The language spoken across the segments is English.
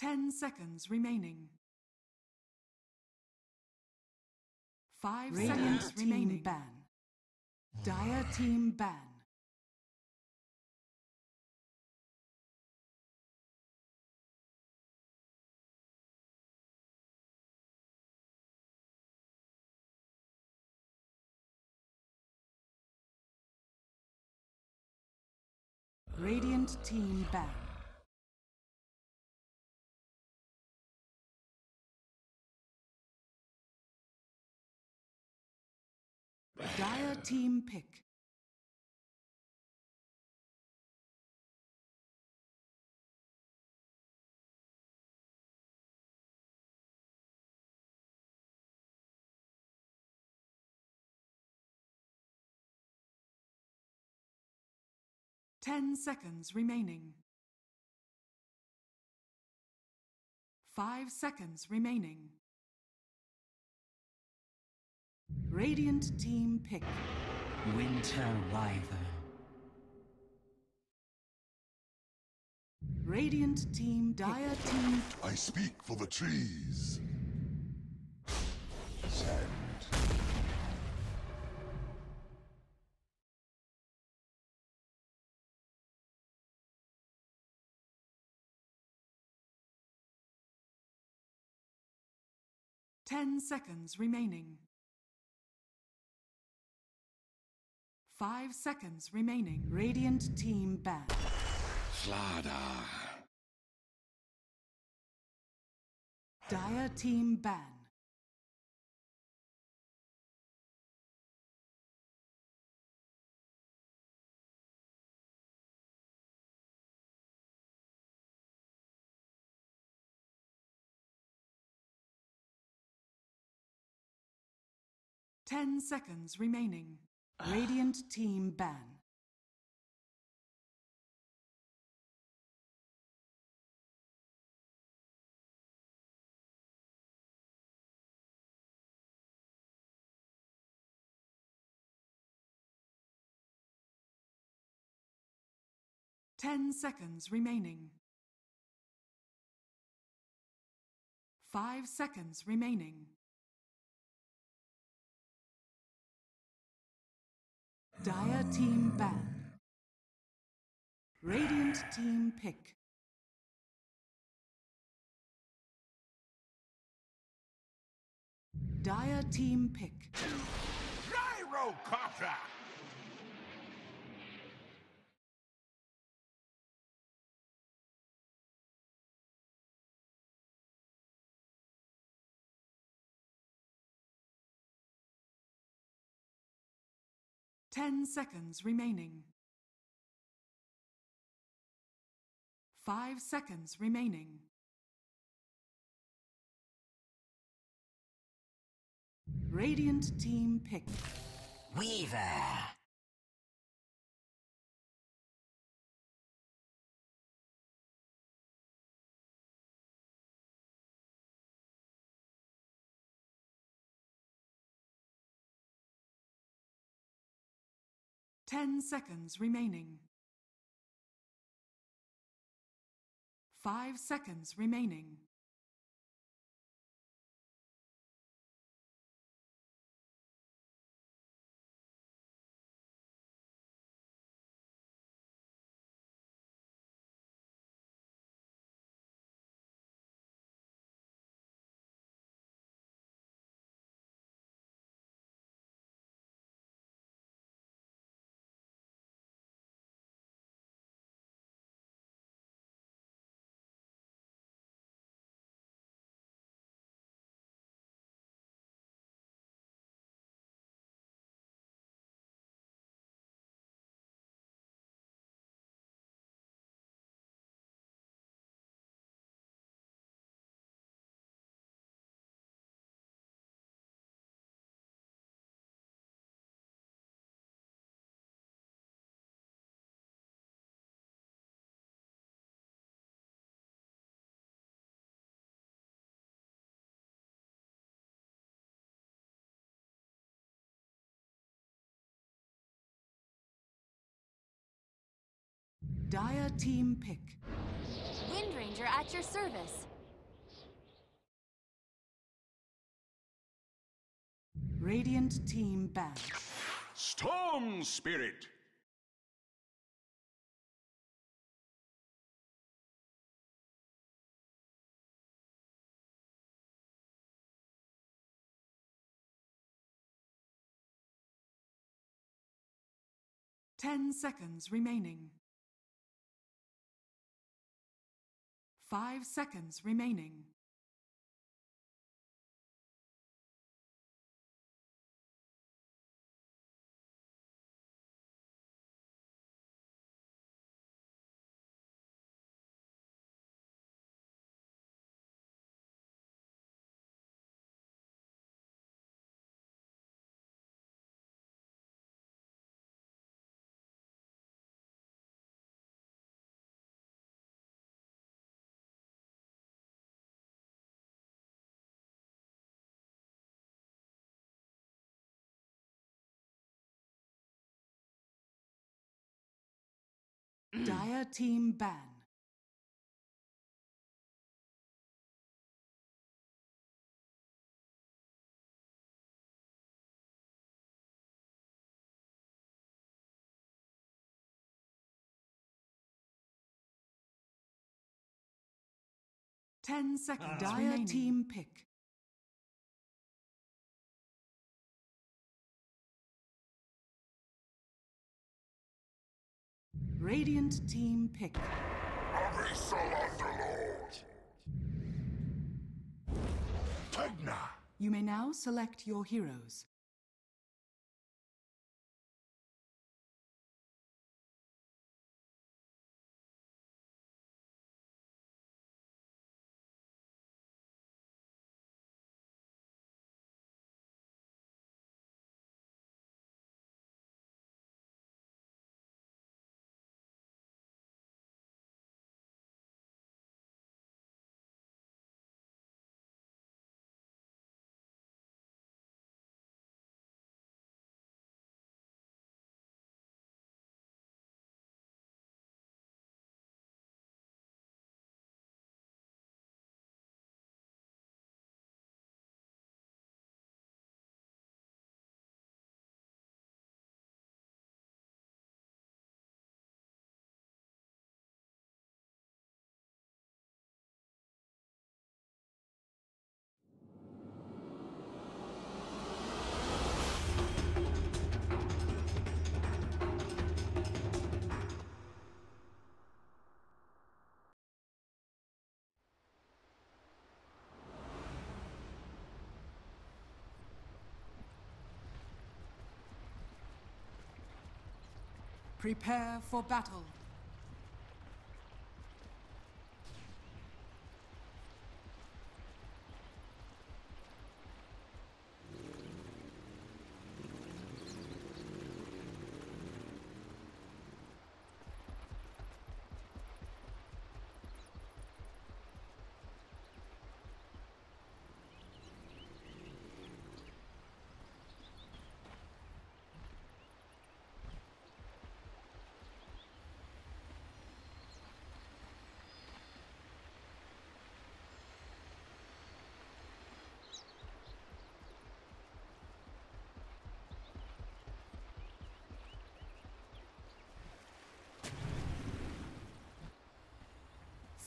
10 seconds remaining. 5 seconds remaining. Ban. Dire team ban. Radiant team ban. Dire team pick. Ten seconds remaining. 5 seconds remaining. Radiant team pick. Winter Wyvern. Radiant team, Dire team. I speak for the trees. Sand. 10 seconds remaining. 5 seconds remaining. Radiant team ban. Flada. Dire team ban. Ten seconds remaining. Radiant team ban. Ten seconds remaining. 5 seconds remaining. Dire team ban. Radiant team pick. Dire team pick. Gyrocopter! Ten seconds remaining. 5 seconds remaining. Radiant team pick. Weaver. Ten seconds remaining. 5 seconds remaining. Dire team pick. Wind Ranger at your service. Radiant team banned. Storm Spirit! 10 seconds remaining. 5 seconds remaining. Dire team ban. Ten seconds Dire remaining. Team pick. Radiant team pick. Abyssal Underlord! Tegna! You may now select your heroes. Prepare for battle.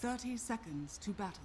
Thirty seconds to battle.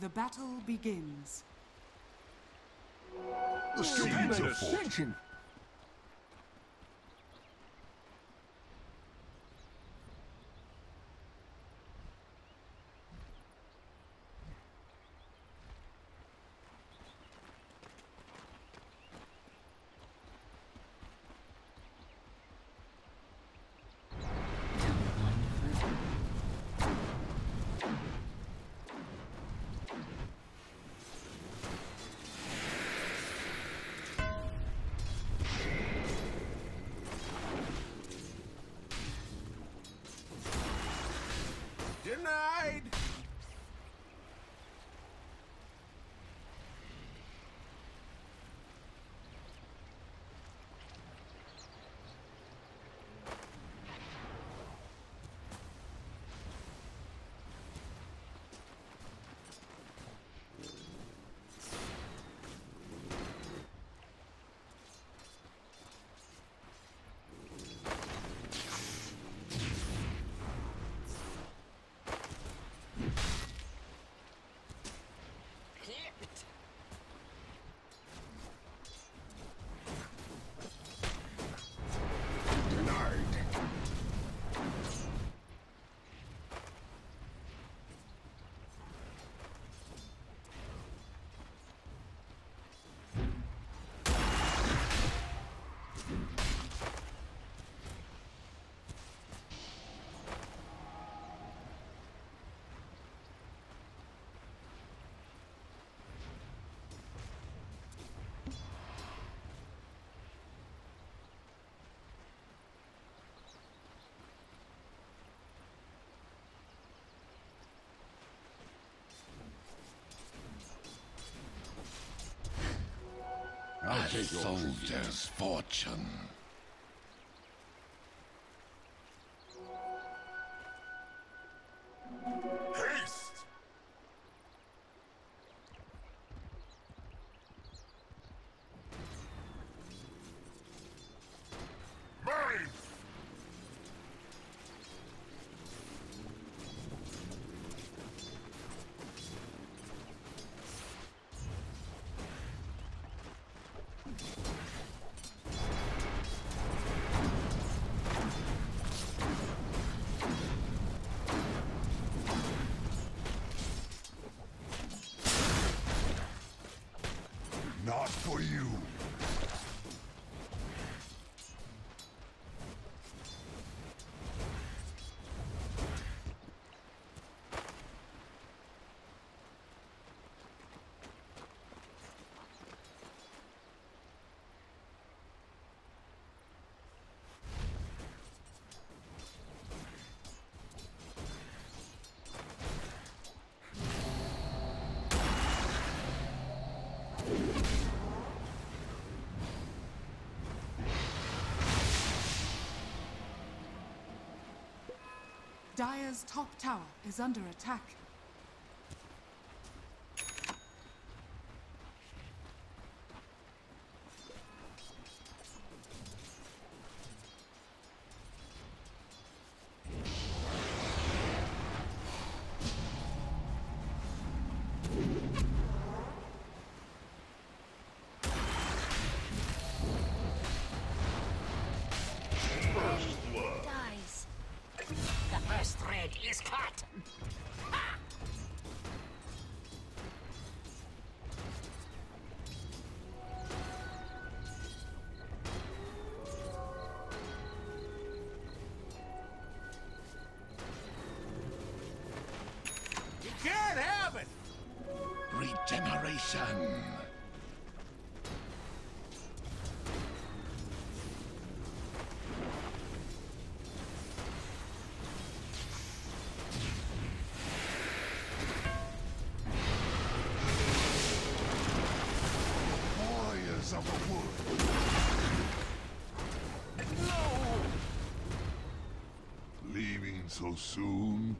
The battle begins. The seeds of fortune. Denied! I'll take your soldier's fortune. Haste! Mine! Not for you. Dire's top tower is under attack. Dies. The first thread is cut. You can't have it! Regeneration. Warriors of the wood. No! Leaving so soon?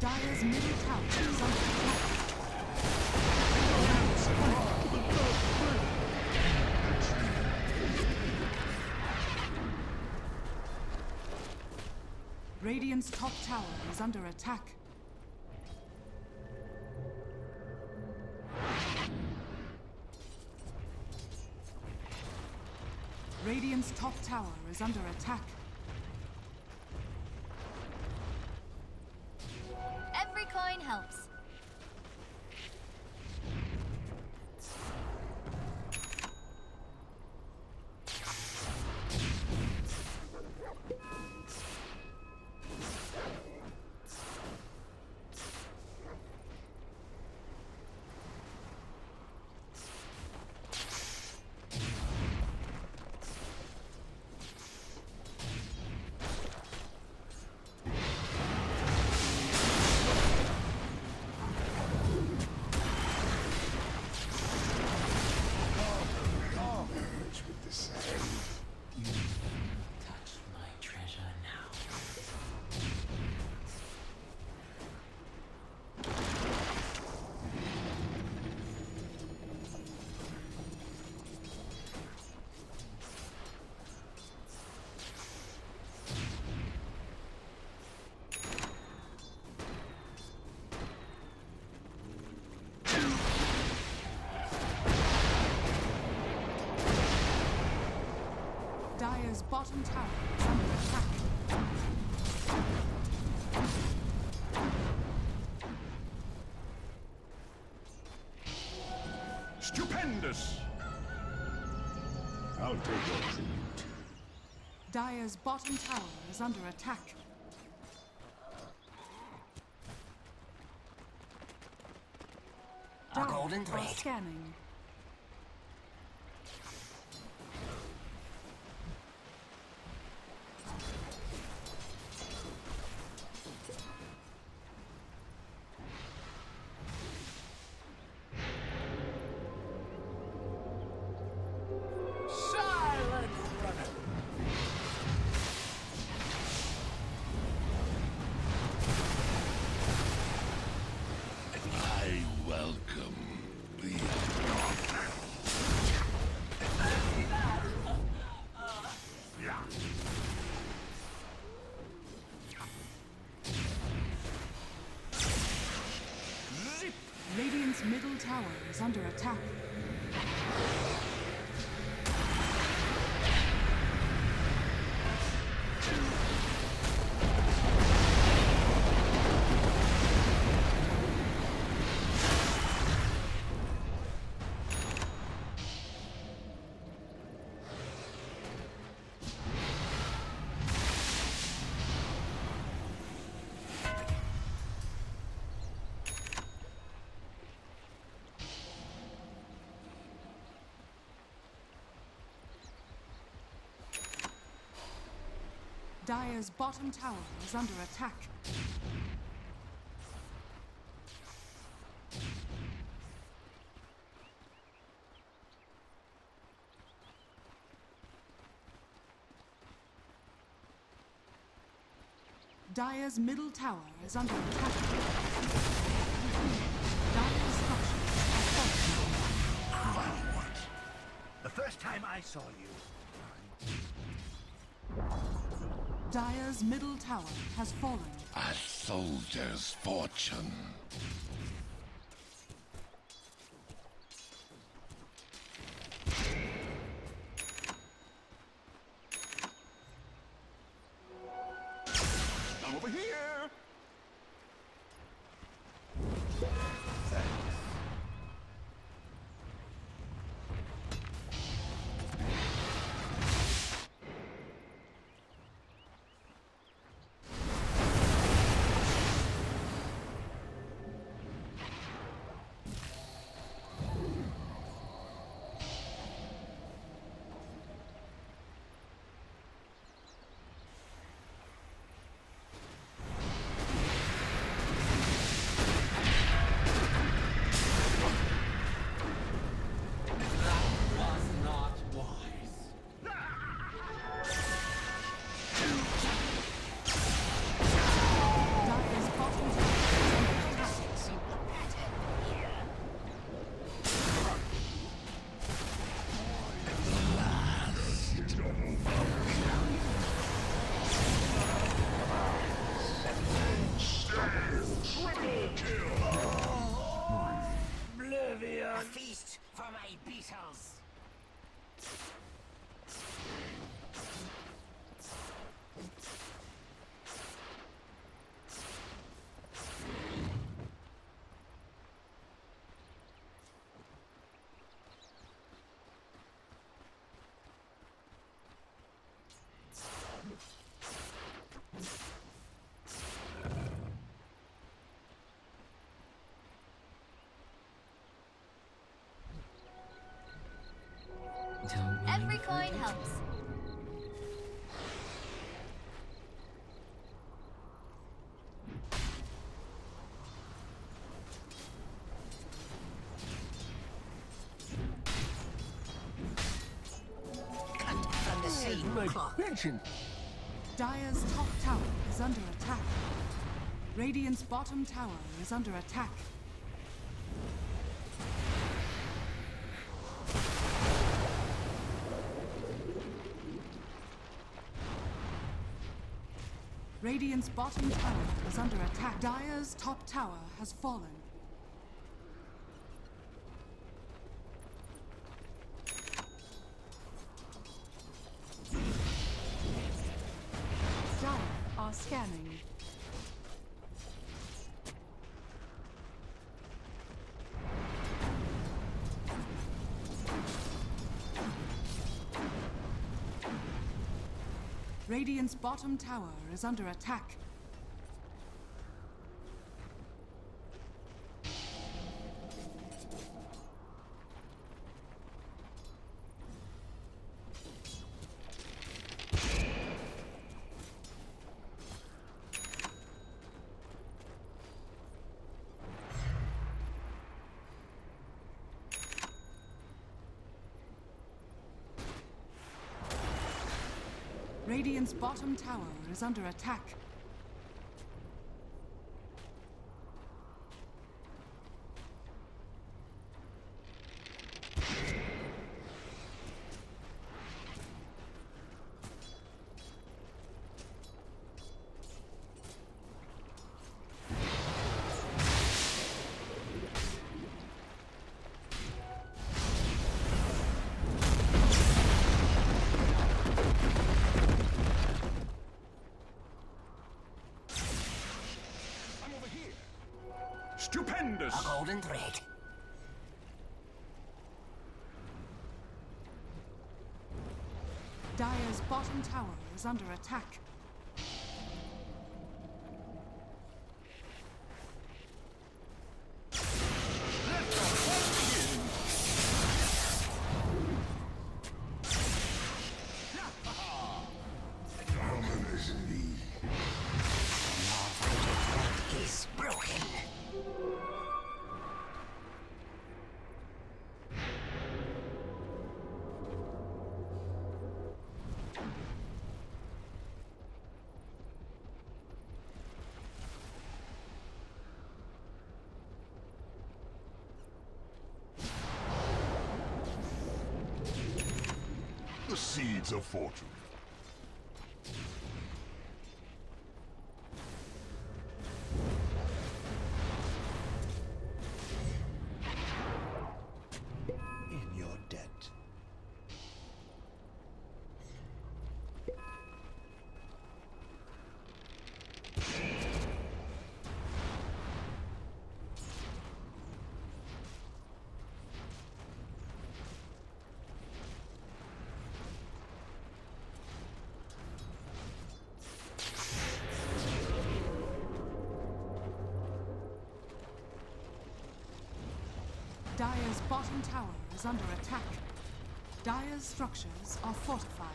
Dire's middle tower is under attack. Radiant's top tower is under attack. Radiant's top tower is under attack. Every coin helps. Touch my treasure now. Dire's bottom tower is under attack. Stupendous! I'll take your tribute. Dire's bottom tower is under attack. A golden are thread. scanning. Silent runner. I welcome the Radiant's middle tower is under attack. Dire's bottom tower is under attack. Dire's middle tower is under attack. Dire's structures are falling. The first time I saw you. Dire's middle tower has fallen. a soldier's fortune. Over here! Oblivion! A feast for my beetles. Every coin helps. Cut from the same cloth. Dire's top tower is under attack. Radiant's bottom tower is under attack. Radiant's bottom tower is under attack. Dire's top tower has fallen. Dire are scanning. Radiant's bottom tower is under attack. Radiant's bottom tower is under attack. Stupendous! A golden thread. Dire's bottom tower is under attack. Is broken. The seeds of fortune. In your debt. Dire's bottom tower is under attack. Dire's structures are fortified.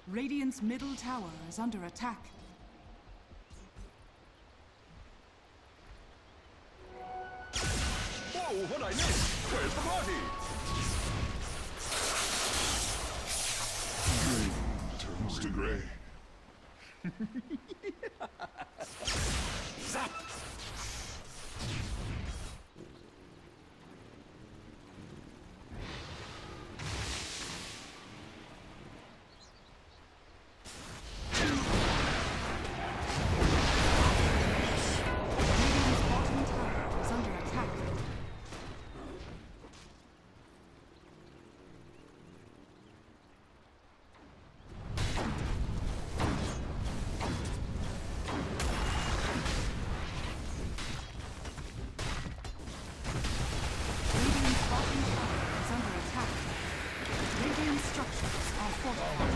Radiant's middle tower is under attack. Whoa, what I missed? Where's the party? Green turns to gray. Zap! Radiant's bottom tower is under attack. Radiant's bottom tower is under attack. Radiant structures are fortified.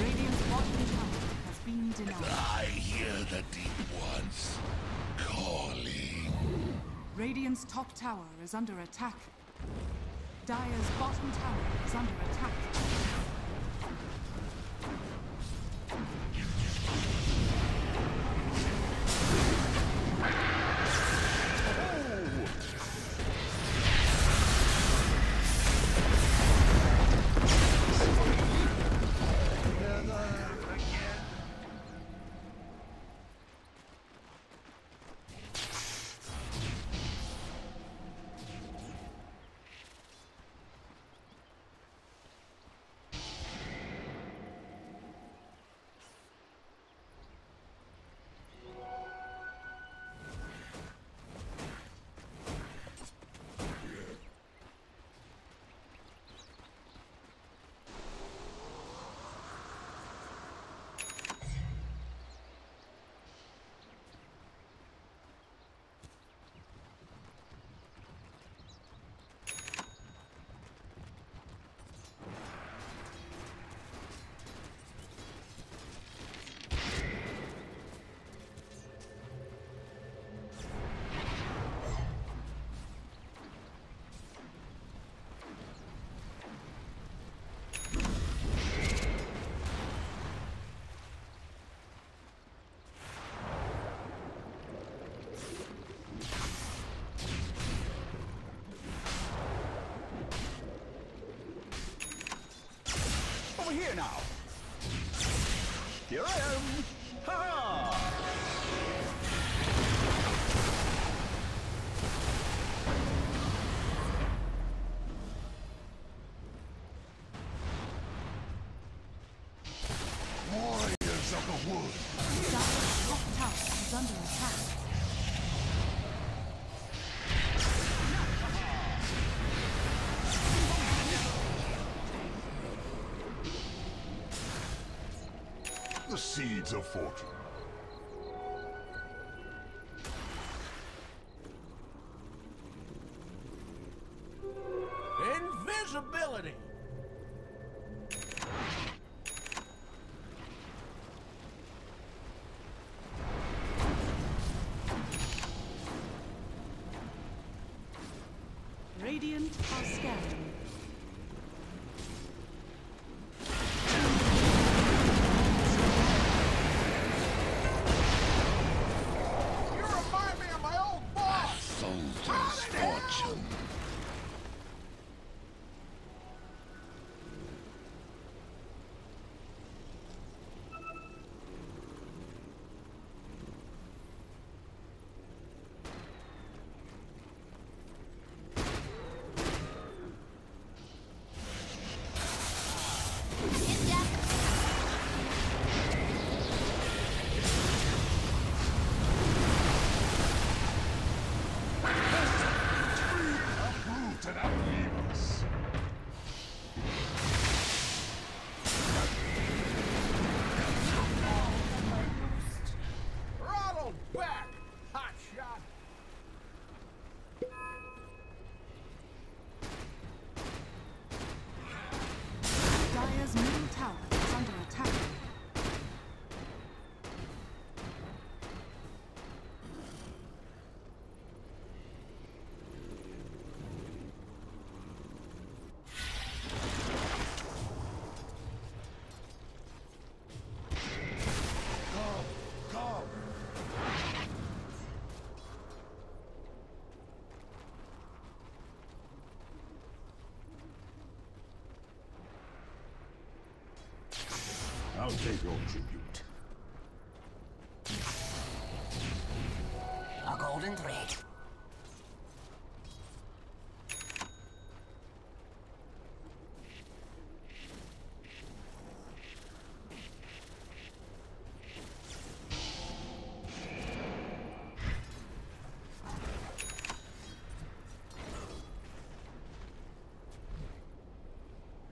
Radiant's bottom tower has been denied. I hear the deep ones calling. Radiant's top tower is under attack. Dire's bottom tower is under attack. Over here now. Here I am. Ha! Warriors of the wood. Dire's top tower is under attack. The seeds of fortune. Invisibility! Radiant are scanning. You remind me of my old boss! Soldier's fortune. I'll take your tribute. A golden thread.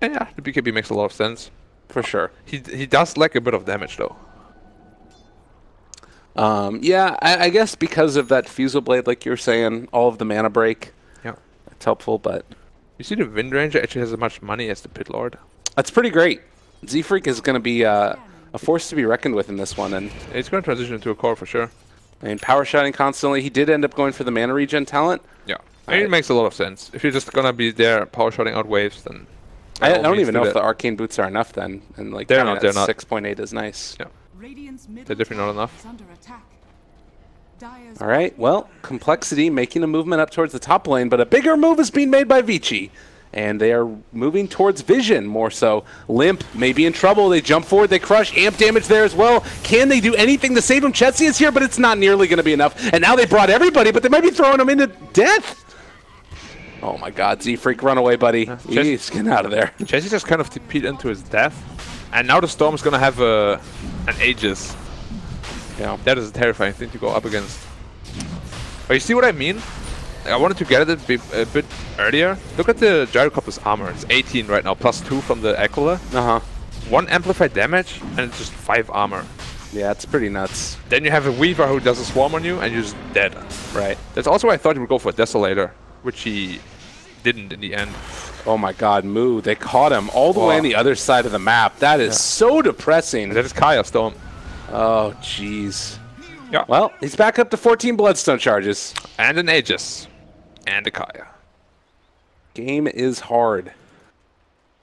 Yeah, the BKB makes a lot of sense, for sure. He does lack a bit of damage though. Yeah, I guess because of that Fusel Blade, like you were saying, all of the mana break. Yeah, it's helpful, but you see, the Wind Ranger actually has as much money as the Pit Lord. That's pretty great. Z-Freak is going to be a force to be reckoned with in this one, and it's going to transition into a core for sure. I mean, power shotting constantly. He did end up going for the mana regen talent. Yeah, I mean, it makes a lot of sense. If you're just gonna be there power shotting out waves, then I don't even know if the arcane boots are enough then, and like they're not. 6.8 is nice. Yeah, they're definitely not enough. All right, well, Complexity making a movement up towards the top lane, but a bigger move is being made by Vici, and they are moving towards Vision more so. Limp may be in trouble. They jump forward, they crush, amp damage there as well. Can they do anything to save him? Chetsi is here, but it's not nearly going to be enough. And now they brought everybody, but they might be throwing him into death. Oh my god, Z-Freak, run away, buddy. Jeez, get out of there. Jesse just kind of TP'd into his death, and now the Storm's gonna have an Aegis. Yeah, that is a terrifying thing to go up against. But you see what I mean? I wanted to get it a bit earlier. Look at the Gyrocopter's armor. It's 18 right now, +2 from the Aquila. 1 amplified damage, and it's just 5 armor. Yeah, it's pretty nuts. Then you have a Weaver who does a swarm on you, and you're just dead. Right. That's also why I thought he would go for a Desolator, which he didn't in the end. Oh my god, Moo. They caught him all the way on the other side of the map. That is so depressing. And that is Kaya Storm. Oh, jeez. Yeah. Well, he's back up to 14 Bloodstone charges. And an Aegis. And a Kaya. Game is hard.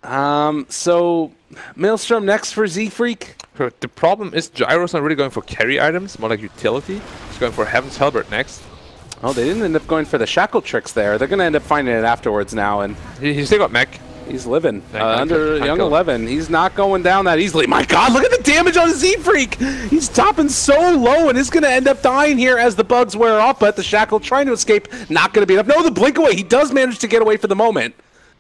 So, Maelstrom next for Z-Freak. The problem is Gyro's not really going for carry items, more like utility. He's going for Heaven's Halberd next. Oh, they didn't end up going for the shackle tricks there. They're going to end up finding it afterwards now. And he's still got mech. He's living. Under Young 11. He's not going down that easily. My god, look at the damage on Z-Freak! He's topping so low and is going to end up dying here as the bugs wear off, but the shackle trying to escape, not going to be enough. No, the blink away. He does manage to get away for the moment.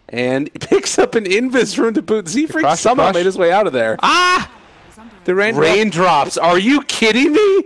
And he picks up an Invis rune to boot. Z-Freak somehow made his way out of there. Ah! The raindrops. Are you kidding me?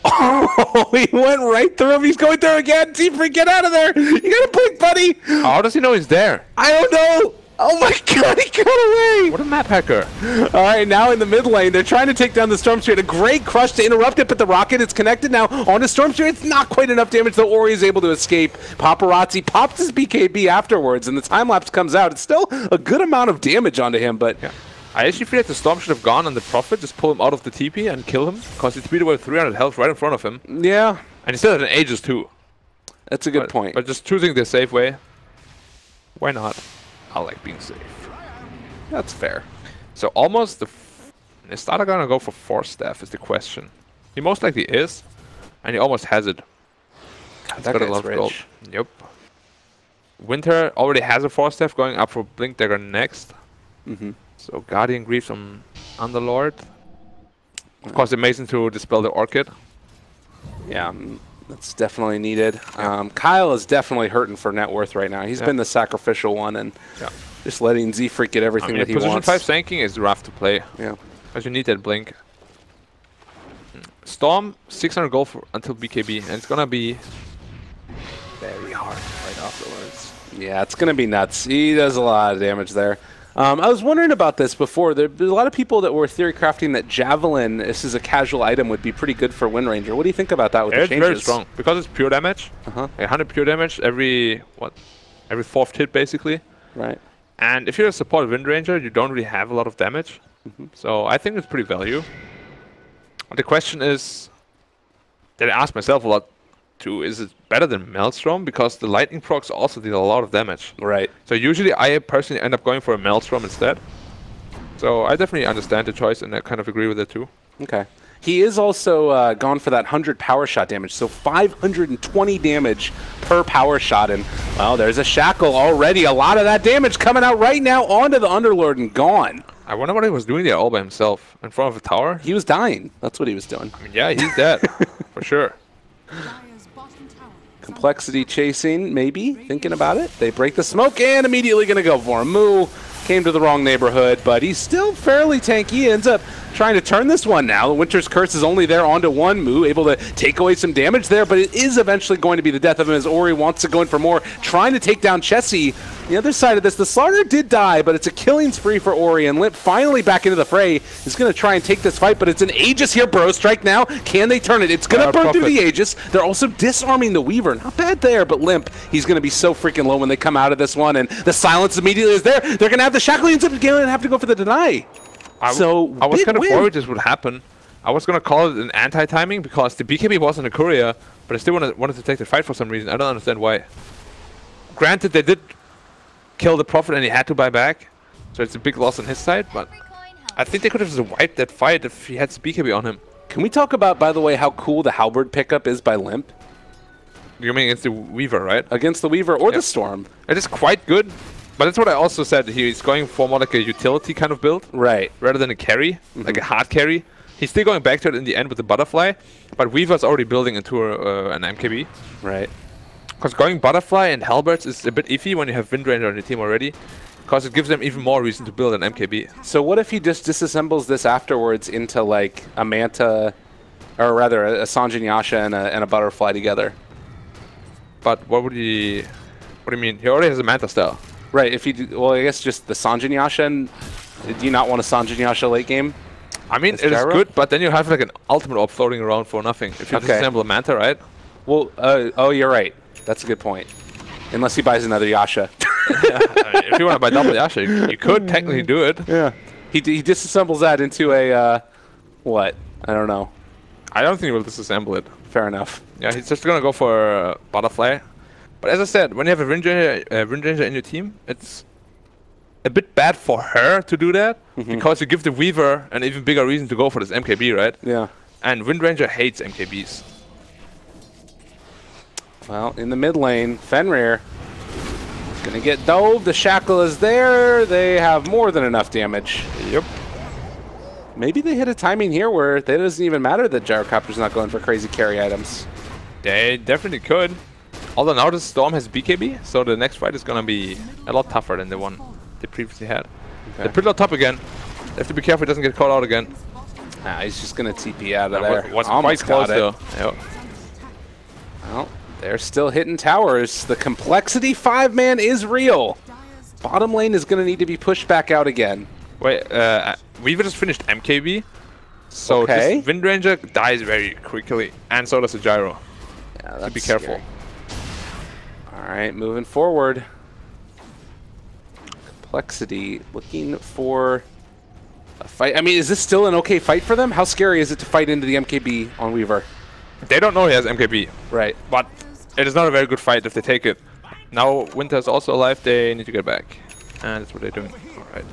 Oh, he went right through him. He's going through again. Z-Freak, get out of there. You got to blink, buddy. How does he know he's there? I don't know. Oh my god, he got away. What a map hacker. All right, now in the mid lane, they're trying to take down the Storm Spirit. A great crush to interrupt it, but the rocket is connected now onto Storm Spirit. It's not quite enough damage, though Ori is able to escape. Paparazzi pops his BKB afterwards, and the time-lapse comes out. It's still a good amount of damage onto him, but... Yeah. I actually feel like the Storm should have gone on the Prophet, just pull him out of the TP and kill him, because he TP'd away 300 health right in front of him. Yeah. And he still had an Aegis too. That's a good point. But just choosing the safe way, why not? I like being safe. That's fair. So almost is Starter gonna go for Force Staff is the question. He most likely is, and he almost has it. God, that guy's rich. Yep. Winter already has a Force Staff going up for Blink Dagger next. So Guardian Greaves from Underlord. Of course, amazing to dispel the Orchid. Yeah, that's definitely needed. Kyle is definitely hurting for net worth right now. He's been the sacrificial one, and just letting Z-Freak get everything that he position wants. Position 5 tanking is rough to play. Yeah. Because you need that blink. Storm, 600 gold until BKB, and it's gonna be very hard right afterwards. Yeah, it's gonna be nuts. He does a lot of damage there. I was wondering about this before. There's a lot of people that were theory crafting that Javelin, this is a casual item, would be pretty good for Wind Ranger. What do you think about that with the changes? It's very strong because it's pure damage. 100 pure damage every fourth hit basically. Right. And if you're a support Wind Ranger, you don't really have a lot of damage. So I think it's pretty value. The question is that I ask myself a lot too, is it better than Maelstrom? Because the lightning procs also did a lot of damage. Right. So usually I personally end up going for a Maelstrom instead. So I definitely understand the choice and I kind of agree with it too. Okay. He is also gone for that 100 power shot damage, so 520 damage per power shot. And, well, there's a shackle already. A lot of that damage coming out right now onto the Underlord and gone. I wonder what he was doing there all by himself in front of a tower. He was dying. That's what he was doing. I mean, yeah, he's dead for sure. Dire's bottom tower is Complexity chasing, maybe, thinking about it. They break the smoke and immediately going to go for him. Moo came to the wrong neighborhood, but he's still fairly tanky. He ends up trying to turn this one now. The Winter's Curse is only there onto one. Moo able to take away some damage there, but it is eventually going to be the death of him as Ori wants to go in for more, trying to take down Chessie. The other side of this, the Slaughter did die, but it's a killing spree for Ori, and Limp finally back into the fray. Is going to try and take this fight, but it's an Aegis here, bro. Strike now. Can they turn it? It's going to burn through the Aegis. They're also disarming the Weaver. Not bad there, but Limp, he's going to be so freaking low when they come out of this one, and the silence immediately is there. They're going to have the Shackle ends up going to have to go for the deny. I was kind of worried this would happen. I was going to call it an anti-timing because the BKB wasn't a courier, but I still wanted to take the fight for some reason. I don't understand why. Granted, they did kill the Prophet and he had to buy back, so it's a big loss on his side, but I think they could have just wiped that fight if he had BKB on him. Can we talk about, by the way, how cool the Halberd pickup is by Limp? You mean against the Weaver, right? Against the Weaver or the Storm. It is quite good, but that's what I also said. He's going for more like a utility kind of build. Right. Rather than a carry, like a hard carry. He's still going back to it in the end with the Butterfly, but Weaver's already building into an MKB. Right. Because going Butterfly and Halberds is a bit iffy when you have Windranger on your team already, because it gives them even more reason to build an MKB. So what if he just disassembles this afterwards into like a Manta, or rather a Sanjin Yasha and a Butterfly together? But what would he... What do you mean? He already has a Manta style. Right, if you do, well, I guess just the Sanjin Yasha, and do you not want a Sanjin Yasha late game? I mean, it is good, but then you have like an ultimate orb floating around for nothing. If you disassemble a Manta, right? Well, oh, you're right. That's a good point. Unless he buys another Yasha. Yeah, I mean, if you want to buy double Yasha, you could technically do it. Yeah. He disassembles that into a, what? I don't know. I don't think he will disassemble it. Fair enough. Yeah, he's just going to go for Butterfly. But as I said, when you have a Windranger in your team, it's a bit bad for her to do that, because you give the Weaver an even bigger reason to go for this MKB, right? Yeah. And Windranger hates MKBs. Well, in the mid lane, Fenrir gonna get dove. The Shackle is there. They have more than enough damage. Yep. Maybe they hit a timing here where it doesn't even matter that Gyrocopter's not going for crazy carry items. They definitely could. Although now the Storm has BKB, so the next fight is gonna be a lot tougher than the one they previously had. Okay. They're pretty on top again. They have to be careful he doesn't get caught out again. Nah, he's just gonna TP out of there. What's quite close though. Yep. Well, they're still hitting towers. The Complexity 5-man is real. Bottom lane is gonna need to be pushed back out again. Wait, Weaver just finished MKB, so this Windranger dies very quickly, and so does the Gyro. Yeah, that's so be careful. Scary. All right, moving forward. Complexity looking for a fight. I mean, is this still an okay fight for them? How scary is it to fight into the MKB on Weaver? They don't know he has MKB. Right. But it is not a very good fight if they take it. Now Winter's also alive, they need to get back. And that's what they're doing. Alright.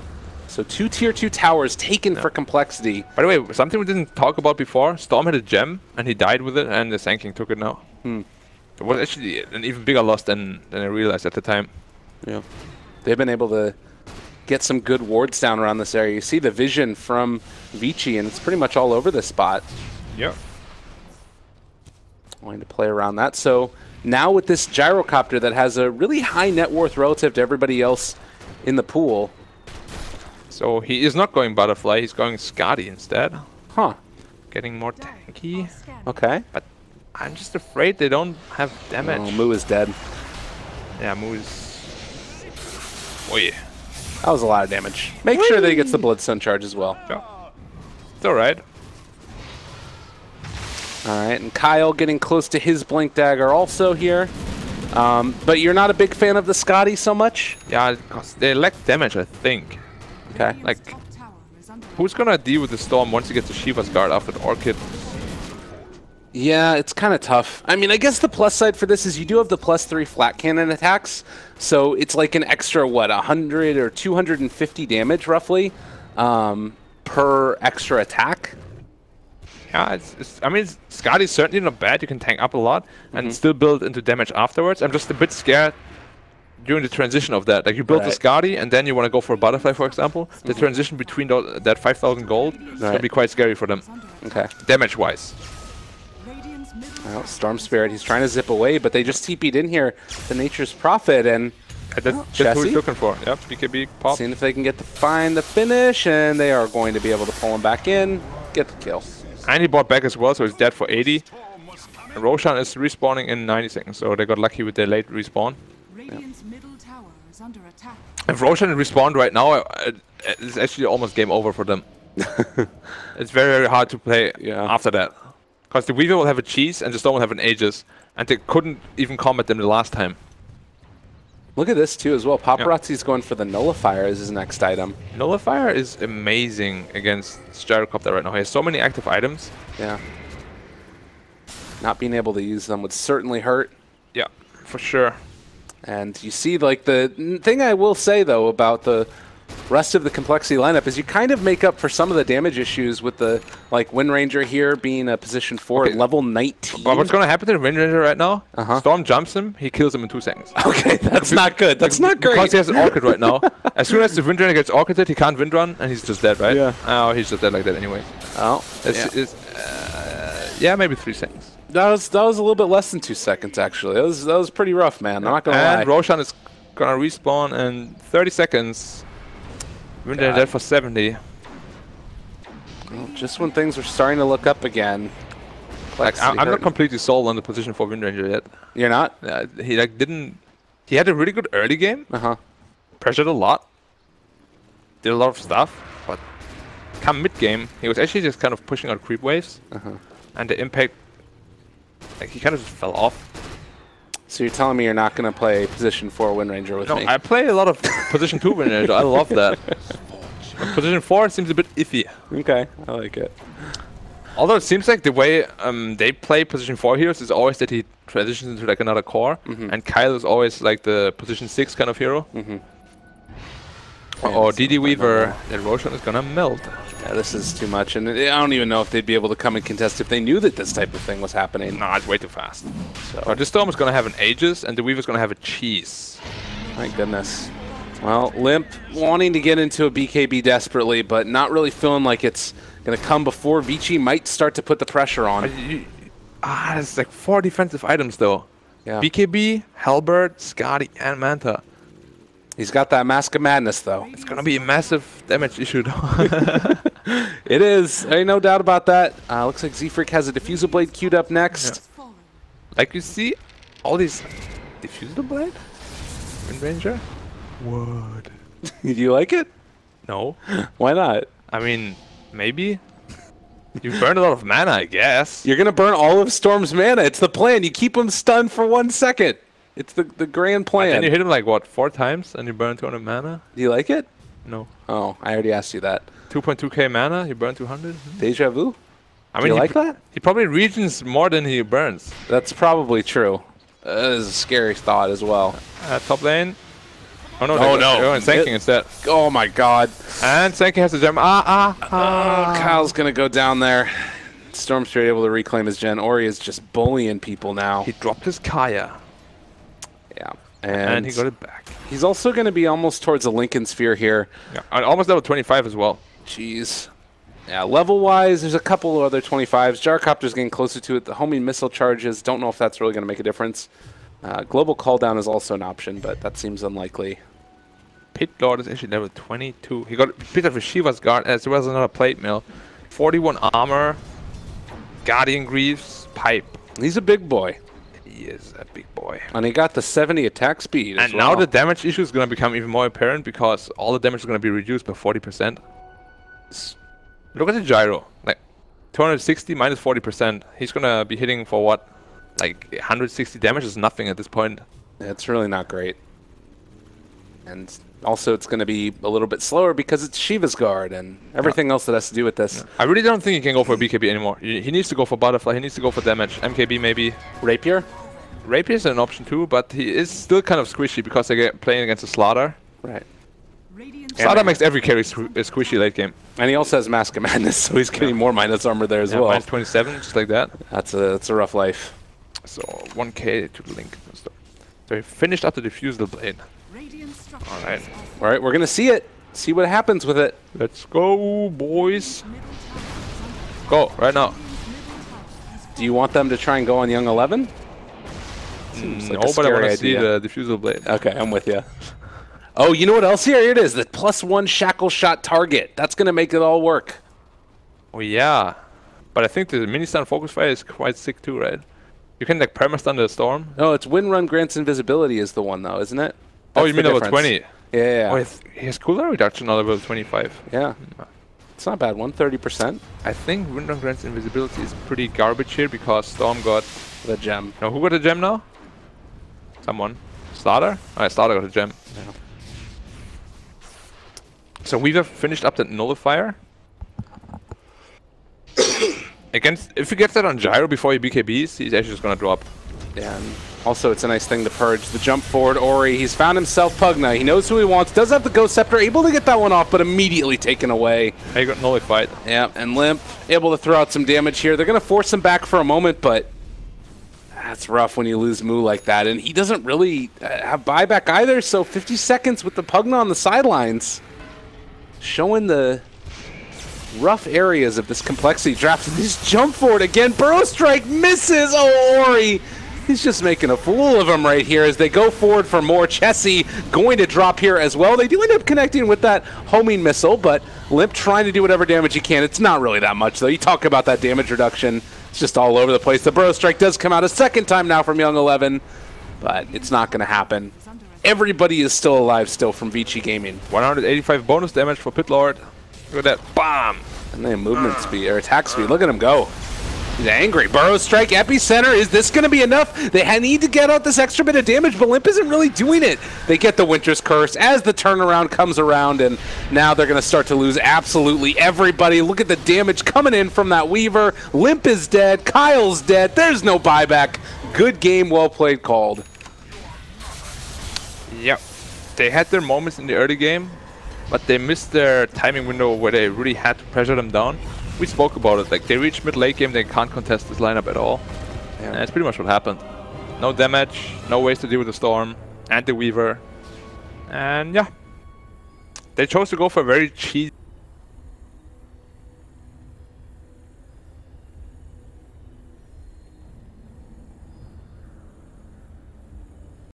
So 2 tier 2 towers taken for Complexity. By the way, something we didn't talk about before, Storm had a gem and he died with it and the Sand King took it now. It was actually an even bigger loss than I realized at the time. Yeah. They've been able to get some good wards down around this area. You see the vision from Vici and it's pretty much all over this spot. Yeah. Going to play around that. So now with this Gyrocopter that has a really high net worth relative to everybody else in the pool. So he is not going Butterfly, he's going Skadi instead. Huh. Getting more tanky. Okay. But I'm just afraid they don't have damage. Oh, Moo is dead. Yeah, Moo is... Oh yeah. That was a lot of damage. Make sure that he gets the Bloodstone charge as well. Yeah. It's alright. Alright, and coL getting close to his Blink Dagger also here. But you're not a big fan of the Skadi so much? Yeah, because they lack damage, I think. Okay. Like, who's gonna deal with the Storm once you get to Shiva's Guard after the Orchid? Yeah, it's kind of tough. I mean, I guess the plus side for this is you do have the +3 flat cannon attacks, so it's like an extra, what, 100 or 250 damage, roughly, per extra attack. Yeah, I mean, Skadi's certainly not bad. You can tank up a lot and still build into damage afterwards. I'm just a bit scared during the transition of that. Like you build the Skadi and then you want to go for a butterfly, for example. The transition between that 5,000 gold is going to be quite scary for them. Okay. Damage-wise. Well, Storm Spirit, he's trying to zip away, but they just TP'd in here to Nature's Prophet, and that's who he's looking for. Yep, BKB pop. Seeing if they can get to find the finish, and they are going to be able to pull him back in, get the kill. And he bought back as well, so he's dead for 80. And Roshan is respawning in 90 seconds, so they got lucky with their late respawn. Radiant's middle tower is under attack. If Roshan respawned right now, it's actually almost game over for them. It's very, very hard to play after that. Because the Weaver will have a cheese and the Storm will have an Aegis. And they couldn't even combat them the last time. Look at this too as well. Paparazzi's going for the Nullifier as his next item. Nullifier is amazing against Gyrocopter right now. He has so many active items. Yeah. Not being able to use them would certainly hurt. Yeah, for sure. And you see, like, the thing I will say, though, about the rest of the Complexity lineup is you kind of make up for some of the damage issues with the, like, Wind Ranger here being a position 4 at level 19. But what's going to happen to the Wind Ranger right now? Storm jumps him, he kills him in 2 seconds. Okay, that's not good. That's not great. Because he has an Orchid right now. As soon as the Wind Ranger gets Orchided, he can't Wind Run, and he's just dead, right? Yeah. Oh, he's just dead like that anyway. Oh, yeah, maybe 3 seconds. That was a little bit less than 2 seconds, actually. That was pretty rough, man. I'm not going to lie. And Roshan is going to respawn in 30 seconds. Wind Ranger dead for 70. Well, just when things were starting to look up again. Like, I'm not completely sold on the position for Wind Ranger yet. You're not? He like didn't. He had a really good early game. Pressured a lot. Did a lot of stuff, but come mid game, he was actually just kind of pushing out creep waves, and the impact, like he kind of just fell off. So you're telling me you're not going to play position 4 Wind Ranger with me? No, I play a lot of position 2 Wind Ranger. I love that. But position 4 seems a bit iffy. Okay, I like it. Although it seems like the way they play position 4 heroes is always that he transitions into like another core, and coL is always like the position 6 kind of hero. Or DD Weaver, and Roshan is gonna melt. Yeah, this is too much, and I don't even know if they'd be able to come and contest if they knew that this type of thing was happening. Nah, it's way too fast. So this Storm is gonna have an Aegis, and the Weaver's gonna have a cheese. My goodness. Well, Limp wanting to get into a BKB desperately, but not really feeling like it's gonna come before Vici might start to put the pressure on. It's like 4 defensive items though. Yeah. BKB, Halberd, Skadi, and Manta. He's got that Mask of Madness though. It's gonna be a massive damage issue though. It is. Ain't no doubt about that. Looks like Z-Freak has a Diffusal Blade queued up next. Yeah. Like you see, all these Diffusal Blade? Wind Ranger? What? Do you like it? No. Why not? I mean, maybe. You burned a lot of mana, I guess. You're gonna burn all of Storm's mana. It's the plan. You keep him stunned for 1 second. It's the grand plan. And you hit him like what, 4 times, and you burn 200 mana? Do you like it? No. Oh, I already asked you that. 2.2k mana, you burn 200? Deja vu? I mean, you like that? He probably regions more than he burns. That's probably true. That is a scary thought as well. Top lane. Oh no, no. Sanking instead. Oh my god. And Sanking has a gem. Kyle's gonna go down there. Storm Spirit able to reclaim his gen. Ori is just bullying people now. He dropped his Kaya. Yeah. And he got it back. He's also going to be almost towards the Lincoln Sphere here. Yeah, and almost level 25 as well. Jeez. Yeah, level-wise, there's a couple of other 25s. Gyrocopter's getting closer to it. The homing missile charges, don't know if that's really going to make a difference. Global call down is also an option, but that seems unlikely. Pit Lord is actually level 22. He got a bit of a Shiva's Guard as well as another plate mill. 41 armor, Guardian Greaves, Pipe. He's a big boy. He is a big boy. And he got the 70 attack speed as well. And now the damage issue is going to become even more apparent because all the damage is going to be reduced by 40%. Look at the gyro. Like 260 minus 40%. He's going to be hitting for what? Like 160 damage is nothing at this point. It's really not great. And also it's going to be a little bit slower because it's Shiva's Guard and everything else that has to do with this. I really don't think he can go for a BKB anymore. He needs to go for Butterfly. He needs to go for damage. MKB maybe. Rapier? Rapier is an option too, but he is still kind of squishy because they're playing against a Slaughter. Right. Slaughter makes every carry squishy late game. And he also has Mask of Madness, so he's getting more minus armor there as well. Minus 27, just like that. That's a rough life. So 1k to the link. So he finished up the diffusal blade. Radiant structures Alright. are All right, we're going to see it. See what happens with it. Let's go, boys. middle tower is under Go, right now. Radiant's middle tower has Do you want them to try and go on Young 11? Seems like a No, but I want scary to see idea. the diffusal blade. Okay, I'm with you. Oh, you know what else here? Here it is. The +1 shackle shot target. That's going to make it all work. Oh yeah. But I think the mini-stun focus fire is quite sick too, right? You can like perma-stun the storm. No, it's Wind Run grants invisibility is the one, though, isn't it? Oh, That's you the mean level difference. 20? Yeah. Oh, he has cooldown reduction on level 25. Yeah. It's not a bad one, 30%. I think Windrun grants invisibility is pretty garbage here because Storm got... The gem. No, who got a gem now? Someone. Starter? Oh, Starter got a gem. Yeah. So Weaver finished up that nullifier. Against, if he gets that on Gyro before he BKBs, he's actually just gonna drop. Yeah, and also it's a nice thing to purge. The jump forward, Ori, he's found himself Pugna. He knows who he wants. Does have the Ghost Scepter, able to get that one off, but immediately taken away. He got nullified. Yeah, and Limp able to throw out some damage here. They're going to force him back for a moment, but that's rough when you lose Moo like that. And he doesn't really have buyback either, so 50 seconds with the Pugna on the sidelines. Showing the rough areas of this complexity draft. This jump forward again. Burrow Strike misses. Oh, Ori. He's just making a fool of him right here as they go forward for more. Chessie going to drop here as well. They do end up connecting with that homing missile, but Limp trying to do whatever damage he can. It's not really that much, though. You talk about that damage reduction. It's just all over the place. The Burrow Strike does come out a second time now from Young 11, but it's not going to happen. Everybody is still alive still from Vici Gaming. 185 bonus damage for Pit Lord. Look at that. Bam! And they have movement speed, or attack speed. Look at him go. He's angry. Burrow Strike, Epicenter. Is this going to be enough? They need to get out this extra bit of damage, but Limp isn't really doing it. They get the Winter's Curse as the turnaround comes around, and now they're going to start to lose absolutely everybody. Look at the damage coming in from that Weaver. Limp is dead. Kyle's dead. There's no buyback. Good game, well played, called. Yep. They had their moments in the early game, but they missed their timing window where they really had to pressure them down. We spoke about it, like they reach mid-late game, they can't contest this lineup at all. Yeah. And that's pretty much what happened. No damage, no ways to deal with the Storm and the Weaver. And yeah, they chose to go for a very cheap